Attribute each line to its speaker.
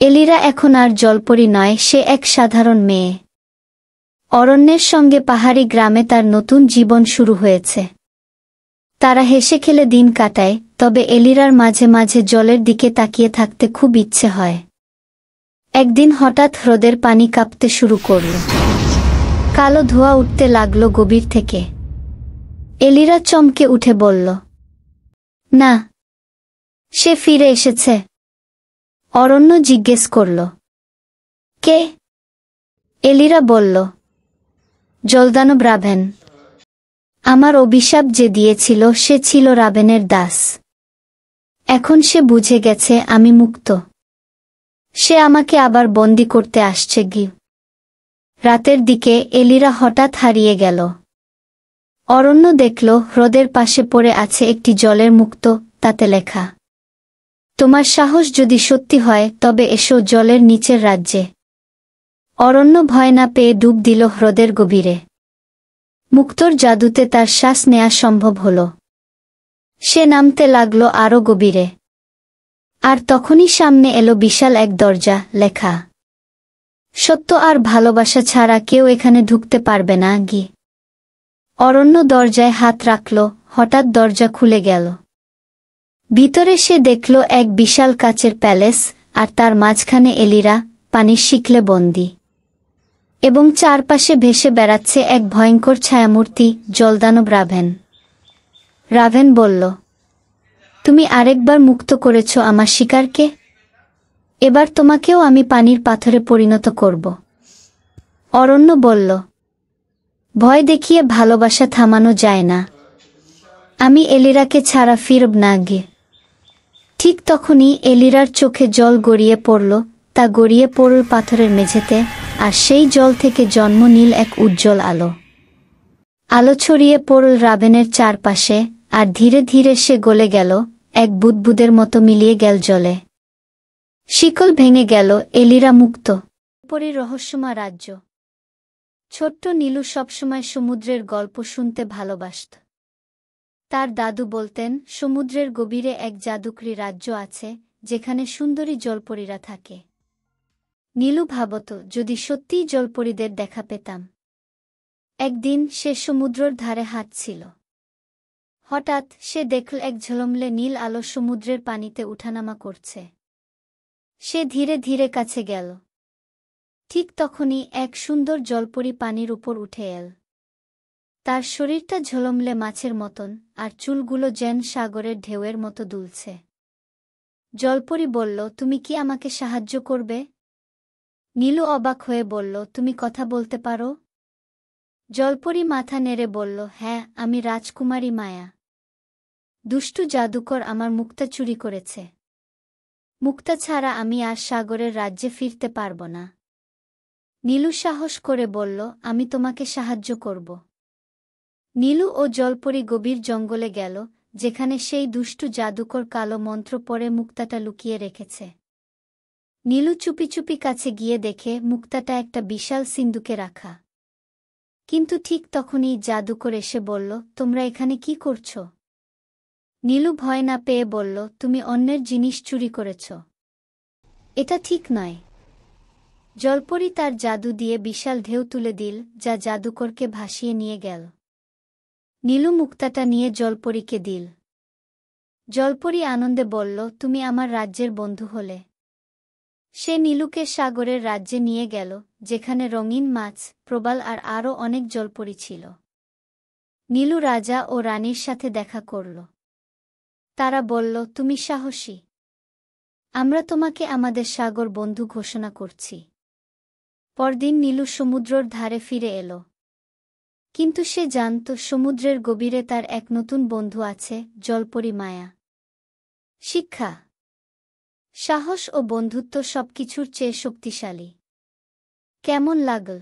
Speaker 1: এলিরা এখন আর জলপরি নয়, সে এক সাধারণ মেয়ে। অরণ্যের সঙ্গে পাহাড়ি গ্রামে তার নতুন জীবন শুরু হয়েছে। তারা হেসে খেলে দিন কাটায়, তবে এলিরার মাঝে মাঝে জলের দিকে তাকিয়ে থাকতে খুব ইচ্ছে হয়। একদিন হঠাৎ হ্রদের পানি কাঁপতে শুরু করল। কালো ধোঁয়া উঠতে লাগল গভীর থেকে। এলিরা চমকে উঠে বলল, না, সে ফিরে এসেছে। অরণ্য জিজ্ঞেস করল, কে? এলিরা বলল, জলদানব রাভেন। আমার অভিশাপ যে দিয়েছিল সে ছিল রাভেনের দাস। এখন সে বুঝে গেছে আমি মুক্ত। সে আমাকে আবার বন্দি করতে আসছে। রাতের দিকে এলিরা হঠাৎ হারিয়ে গেল। অরণ্য দেখল হ্রদের পাশে পড়ে আছে একটি জলের মুক্ত, তাতে লেখা, তোমার সাহস যদি সত্যি হয় তবে এসো জলের নিচের রাজ্যে। অরণ্য ভয় না পেয়ে ডুব দিল হ্রদের গভীরে। মুক্তোর জাদুতে তার শ্বাস নেয়া সম্ভব হল। সে নামতে লাগল আরও গভীরে। আর তখনই সামনে এলো বিশাল এক দরজা, লেখা, সত্য আর ভালোবাসা ছাড়া কেউ এখানে ঢুকতে পারবে না। অরণ্য দরজায় হাত রাখল, হঠাৎ দরজা খুলে গেল। ভিতরে সে দেখল এক বিশাল কাচের প্যালেস, আর তার মাঝখানে এলিরা পানির শিকলে বন্দী। এবং চারপাশে ভেসে বেড়াচ্ছে এক ভয়ঙ্কর ছায়ামূর্তি, জলদানব রাভেন। রাভেন বলল, তুমি আরেকবার মুক্ত করেছ আমার শিকারকে, এবার তোমাকেও আমি পানির পাথরে পরিণত করব। অরণ্য বলল, ভয় দেখিয়ে ভালোবাসা থামানো যায় না। আমি এলিরাকে ছাড়া ফিরব না। ঠিক তখনই এলিরার চোখে জল গড়িয়ে পড়ল, তা গড়িয়ে পড়ল পাথরের মেঝেতে, আর সেই জল থেকে জন্ম নিল এক উজ্জ্বল আলো। আলো ছড়িয়ে পড়ল রাভেনের চারপাশে, আর ধীরে ধীরে সে গলে গেল, এক বুদবুদের মতো মিলিয়ে গেল জলে। শিকল ভেঙে গেল, এলিরা মুক্ত। পরীর রহস্যময় রাজ্য। ছোট্ট নীলু সবসময় সমুদ্রের গল্প শুনতে ভালোবাসত। তার দাদু বলতেন, সমুদ্রের গভীরে এক জাদুকরী রাজ্য আছে, যেখানে সুন্দরী জলপরীরা থাকে। নীলু ভাবত, যদি সত্যিই জলপরীদের দেখা পেতাম। একদিন সে সমুদ্রের ধারে হাঁটছিল। হঠাৎ সে দেখল এক ঝলমলে নীল আলো সমুদ্রের পানিতে উঠানামা করছে। সে ধীরে ধীরে কাছে গেল। ঠিক তখনই এক সুন্দর জলপরী পানির উপর উঠে এল। তার শরীরটা ঝলমলে মাছের মতন, আর চুলগুলো যেন সাগরের ঢেউয়ের মতো দুলছে। জলপরী বলল, তুমি কি আমাকে সাহায্য করবে? নীলু অবাক হয়ে বলল, তুমি কথা বলতে পারো? জলপরী মাথা নেড়ে বলল, হ্যাঁ, আমি রাজকুমারী মায়া। দুষ্টু জাদুকর আমার মুক্তা চুরি করেছে। মুক্তা ছাড়া আমি আর সাগরের রাজ্যে ফিরতে পারব না। নীলু সাহস করে বলল, আমি তোমাকে সাহায্য করব। নীলু ও জলপরী গভীর জঙ্গলে গেল, যেখানে সেই দুষ্টু জাদুকর কালো মন্ত্র পড়ে মুক্তাটা লুকিয়ে রেখেছে। নীলু চুপি চুপি কাছে গিয়ে দেখে মুক্তাটা একটা বিশাল সিন্দুকে রাখা। কিন্তু ঠিক তখনই জাদুকর এসে বলল, তোমরা এখানে কি করছ? নীলু ভয় না পেয়ে বলল, তুমি অন্যের জিনিস চুরি করেছ। এটা ঠিক নয়। জলপরী তার জাদু দিয়ে বিশাল ঢেউ তুলে দিল, যা জাদুকরকে ভাসিয়ে নিয়ে গেল। নীলু মুক্তাটা নিয়ে জলপরীকে দিল। জলপরী আনন্দে বলল, তুমি আমার রাজ্যের বন্ধু হলে। সে নীলুকে সাগরের রাজ্যে নিয়ে গেল, যেখানে রঙিন মাছ, প্রবাল আর আরও অনেক জলপরী ছিল। নীলু রাজা ও রানীর সাথে দেখা করল। তারা বলল, তুমি সাহসী। আমরা তোমাকে আমাদের সাগর বন্ধু ঘোষণা করছি। পরদিন নীলু সমুদ্রের ধারে ফিরে এল। কিন্তু সে জানত সমুদ্রের গভীরে তার এক নতুন বন্ধু আছে, জলপরী মায়া। শিক্ষা, সাহস ও বন্ধুত্ব সবকিছুর চেয়ে শক্তিশালী। কেমন লাগল?